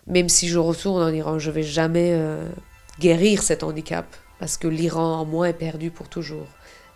Même si je retourne en Iran, je vais jamais guérir cet handicap parce que l'Iran en moi est perdu pour toujours.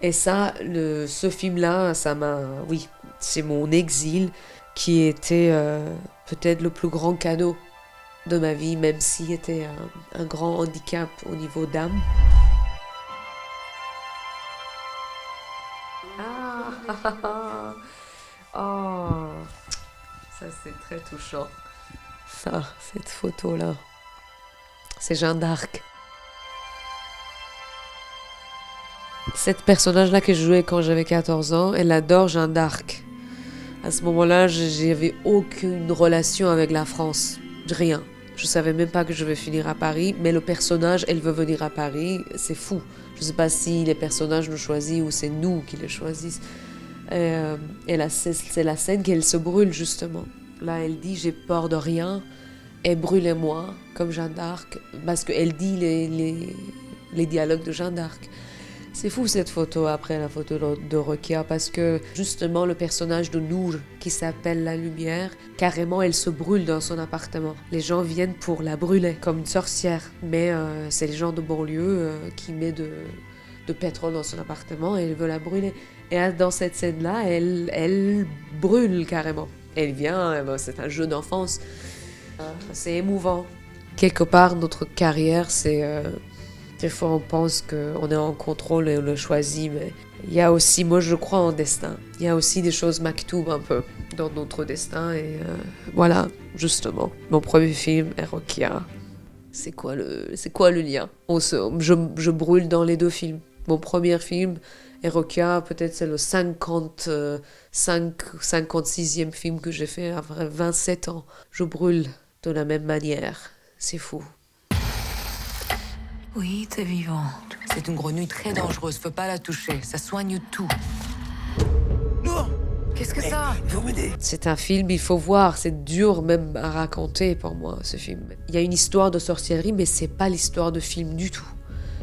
Et ça, ce film-là, ça m'a... Oui, c'est mon exil qui était peut-être le plus grand cadeau de ma vie, même s'il était un grand handicap au niveau d'âme. Ah, oh, ça c'est très touchant. Ça, cette photo-là, c'est Jeanne d'Arc. Cette personnage-là que je jouais quand j'avais 14 ans, elle adore Jeanne d'Arc. À ce moment-là, j'avais aucune relation avec la France. Rien. Je savais même pas que je vais finir à Paris, mais le personnage, elle veut venir à Paris, c'est fou. Je sais pas si les personnages nous choisissent ou c'est nous qui les choisissent. C'est la scène qu'elle se brûle justement. Là, elle dit j'ai peur de rien et brûlez-moi comme Jeanne d'Arc parce qu'elle dit les dialogues de Jeanne d'Arc. C'est fou cette photo après la photo de Rokia parce que justement le personnage de Nour qui s'appelle La Lumière, carrément elle se brûle dans son appartement. Les gens viennent pour la brûler comme une sorcière, mais c'est les gens de banlieue qui mettent de pétrole dans son appartement et elle veut la brûler. Et dans cette scène-là, elle brûle carrément. Elle vient, c'est un jeu d'enfance. C'est émouvant. Quelque part, notre carrière, c'est... des fois, on pense qu'on est en contrôle et on le choisit, mais il y a aussi, moi je crois en destin. Il y a aussi des choses maktoub un peu dans notre destin et voilà, justement. Mon premier film, Erokia. C'est quoi le lien? Je brûle dans les deux films. Mon premier film, Erokia, peut-être c'est le 56e film que j'ai fait après 27 ans. Je brûle de la même manière. C'est fou. Oui, t'es vivant. C'est une grenouille très dangereuse, faut pas la toucher, ça soigne tout. Non. Qu'est-ce que ça? Vous m'aidez. C'est un film, il faut voir, c'est dur même à raconter pour moi, ce film. Il y a une histoire de sorcellerie, mais c'est pas l'histoire de film du tout.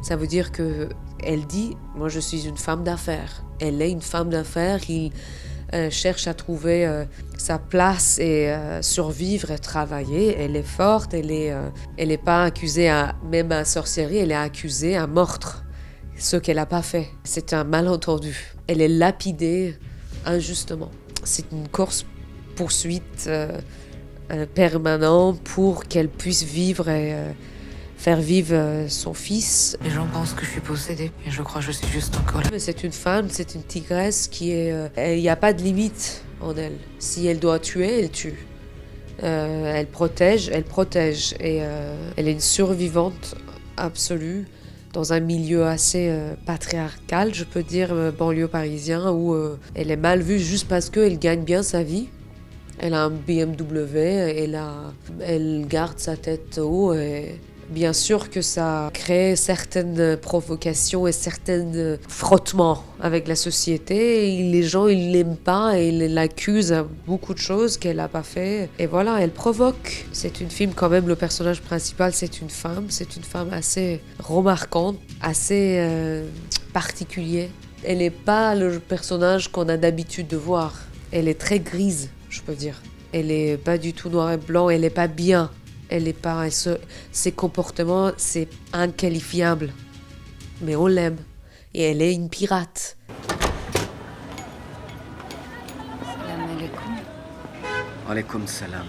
Ça veut dire que elle dit, moi je suis une femme d'affaires. Elle est une femme d'affaires qui cherche à trouver sa place et survivre et travailler. Elle est forte, elle est pas accusée même à sorcellerie, elle est accusée à meurtre, ce qu'elle n'a pas fait. C'est un malentendu. Elle est lapidée injustement. C'est une course-poursuite permanente pour qu'elle puisse vivre et faire vivre son fils. Les gens pensent que je suis possédée, et je crois que je suis juste en colère. Mais c'est une femme, c'est une tigresse qui est... Il n'y a pas de limite en elle. Si elle doit tuer, elle tue. Elle protège. Et elle est une survivante absolue dans un milieu assez patriarcal, je peux dire, banlieue parisien, où elle est mal vue juste parce qu'elle gagne bien sa vie. Elle a un BMW, elle garde sa tête haut et... Bien sûr que ça crée certaines provocations et certains frottements avec la société. Et les gens, ils l'aiment pas et ils l'accusent à beaucoup de choses qu'elle n'a pas fait. Et voilà, elle provoque. C'est une film quand même, le personnage principal, c'est une femme. C'est une femme assez remarquante, assez particulier. Elle n'est pas le personnage qu'on a d'habitude de voir. Elle est très grise, je peux dire. Elle n'est pas du tout noir et blanc, elle n'est pas bien. Elle est pas... Ses comportements, c'est inqualifiable. Mais on l'aime. Et elle est une pirate. Salam alaikum. Alaikum salam.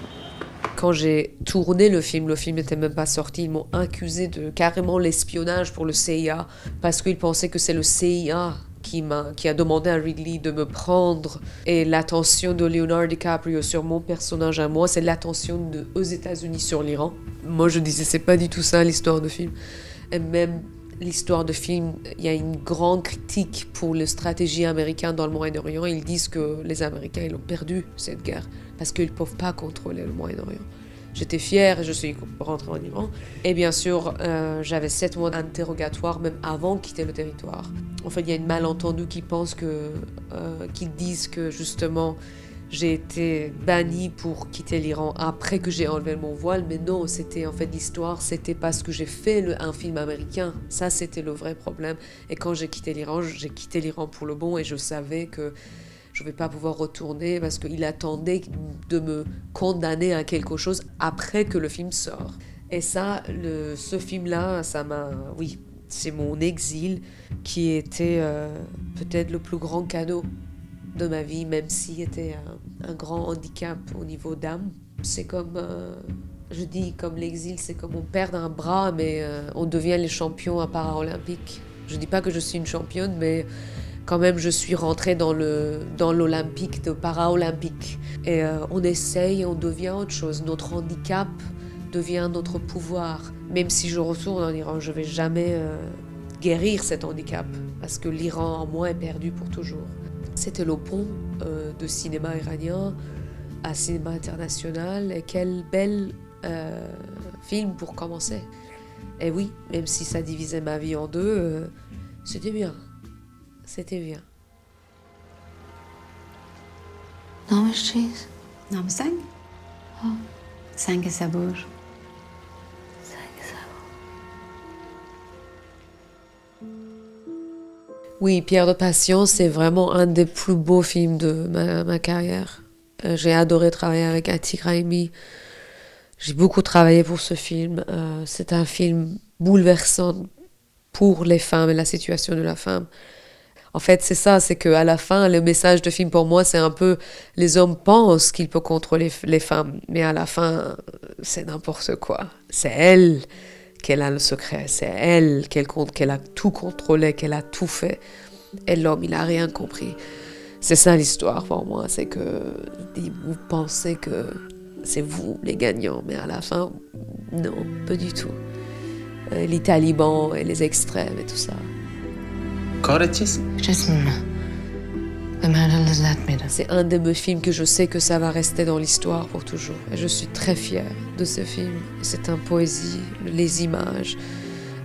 Quand j'ai tourné le film n'était même pas sorti. Ils m'ont accusé de carrément l'espionnage pour le CIA. Parce qu'ils pensaient que c'est le CIA qui a demandé à Ridley de me prendre. Et l'attention de Leonardo DiCaprio sur mon personnage à moi, c'est l'attention aux États-Unis sur l'Iran. Moi, je disais, c'est pas du tout ça l'histoire de film. Et même l'histoire de film, il y a une grande critique pour la stratégie américaine dans le Moyen-Orient. Ils disent que les Américains, ils ont perdu cette guerre parce qu'ils ne peuvent pas contrôler le Moyen-Orient. J'étais fière et je suis rentrée en Iran. Et bien sûr, j'avais 7 mois d'interrogatoire même avant de quitter le territoire. En fait, il y a une malentendue qui pense qu'ils disent que justement j'ai été bannie pour quitter l'Iran après que j'ai enlevé mon voile. Mais non, c'était en fait l'histoire, c'était parce que j'ai fait un film américain. Ça, c'était le vrai problème. Et quand j'ai quitté l'Iran pour le bon et je savais que je ne vais pas pouvoir retourner parce qu'il attendait de me condamner à quelque chose après que le film sort. Et ça, ce film-là, ça m'a... Oui, c'est mon exil qui était peut-être le plus grand cadeau de ma vie, même s'il était un grand handicap au niveau d'âme. C'est comme... je dis comme l'exil, c'est comme on perd un bras, mais on devient les champions à Paralympique. Je dis pas que je suis une championne, mais quand même je suis rentrée dans l'Olympique de Paralympique. Et on essaye, on devient autre chose. Notre handicap devient notre pouvoir. Même si je retourne en Iran, je vais jamais guérir cet handicap, parce que l'Iran en moi est perdu pour toujours. C'était le pont de cinéma iranien à cinéma international, et quel bel film pour commencer. Et oui, même si ça divisait ma vie en deux, c'était bien. C'était bien. نامش چیست؟ نام سنگ؟ سنگ صبور. Oui, Pierre de Passion, c'est vraiment un des plus beaux films de ma carrière. J'ai adoré travailler avec Atiq Raimi. J'ai beaucoup travaillé pour ce film. C'est un film bouleversant pour les femmes et la situation de la femme. En fait, c'est ça, c'est qu'à la fin, le message de film pour moi, c'est un peu les hommes pensent qu'ils peuvent contrôler les femmes, mais à la fin, c'est n'importe quoi. C'est elle qu'elle a le secret, c'est elle qu'elle a tout contrôlé, qu'elle a tout fait. Et l'homme, il a rien compris. C'est ça l'histoire pour moi, c'est que vous pensez que c'est vous les gagnants, mais à la fin, non, pas du tout. Les talibans et les extrêmes et tout ça. کارت چیست؟ جسمنا به من لذت میده. C'est un de mes films que je sais que ça va rester dans l'histoire pour toujours. Et je suis très fière de ce film. C'est une poésie, les images,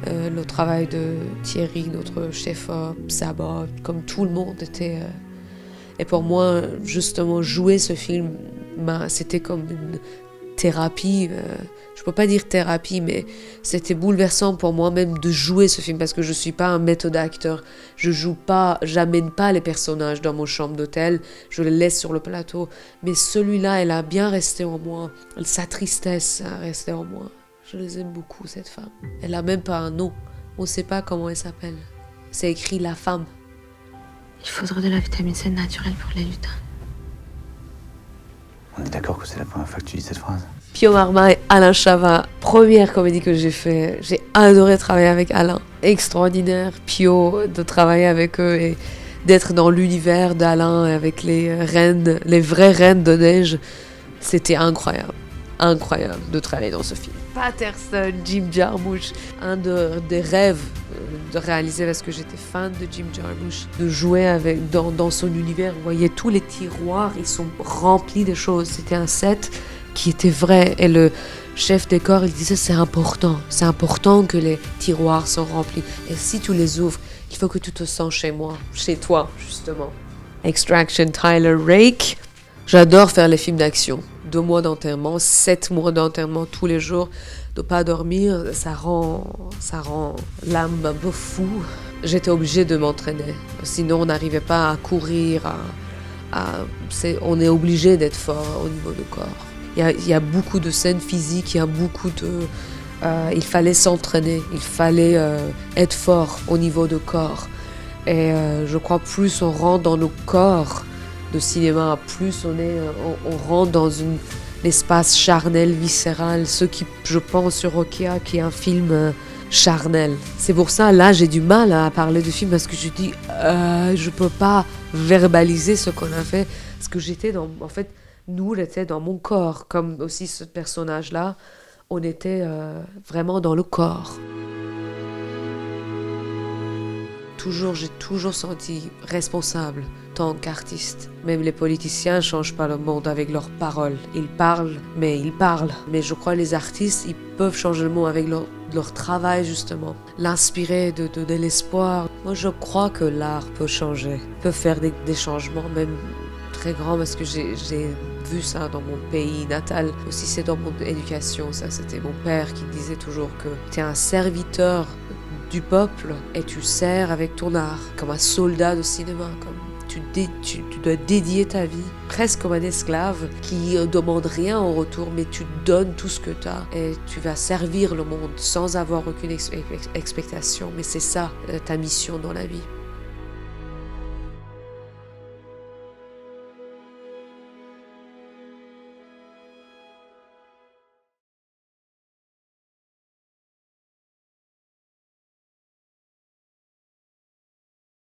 le travail de Thierry, notre chef-op, Sabat, comme tout le monde était... Et pour moi, justement, jouer ce film, c'était comme une thérapie. Je peux pas dire thérapie, mais c'était bouleversant pour moi même de jouer ce film, parce que je suis pas un méthode acteur. J'amène pas les personnages dans mon chambre d'hôtel, je les laisse sur le plateau. Mais celui-là, elle a bien resté en moi. Sa tristesse a resté en moi. Je les aime beaucoup, cette femme. Elle a même pas un nom. On sait pas comment elle s'appelle. C'est écrit La Femme. Il faudrait de la vitamine C naturelle pour les lutins. On est d'accord que c'est la première fois que tu dis cette phrase. Pio Marma et Alain Chavat, première comédie que j'ai fait. J'ai adoré travailler avec Alain. Extraordinaire, Pio, de travailler avec eux et d'être dans l'univers d'Alain avec les reines, les vraies reines de neige. C'était incroyable. Incroyable de travailler dans ce film. Patterson, Jim Jarmusch, un des rêves de réaliser, parce que j'étais fan de Jim Jarmusch, de jouer dans son univers. Vous voyez, tous les tiroirs, ils sont remplis de choses. C'était un set qui était vrai, et le chef décor, il disait c'est important que les tiroirs soient remplis, et si tu les ouvres, il faut que tu te sens chez toi justement. Extraction, Tyler Rake. J'adore faire les films d'action. 2 mois d'enterrement, 7 mois d'enterrement tous les jours, de pas dormir, ça rend l'âme un peu fou. J'étais obligée de m'entraîner, sinon on n'arrivait pas à courir, on est obligé d'être fort au niveau du corps. Il y a beaucoup de scènes physiques, il y a beaucoup de... il fallait s'entraîner, il fallait être fort au niveau du corps. Et je crois plus on rentre dans nos corps de cinéma, plus on rentre dans l'espace charnel, viscéral, ce qui, je pense, sur Rokia, qui est un film charnel. C'est pour ça, là, j'ai du mal à parler de film, parce que je dis, je peux pas verbaliser ce qu'on a fait, parce que nous, j'étais dans mon corps, comme aussi ce personnage-là, on était vraiment dans le corps. J'ai toujours senti responsable tant qu'artiste. Même les politiciens ne changent pas le monde avec leurs paroles. Ils parlent. Mais je crois que les artistes, ils peuvent changer le monde avec leur travail, justement. L'inspirer, de donner l'espoir. Moi, je crois que l'art peut changer, peut faire des changements, même très grands, parce que j'ai vu ça dans mon pays natal. Aussi, c'est dans mon éducation. Ça, c'était mon père qui disait toujours que tu es un serviteur du peuple et tu sers avec ton art, comme un soldat de cinéma, comme tu dois dédier ta vie, presque comme un esclave qui demande rien en retour, mais tu donnes tout ce que tu as et tu vas servir le monde sans avoir aucune expectation. Mais c'est ça ta mission dans la vie.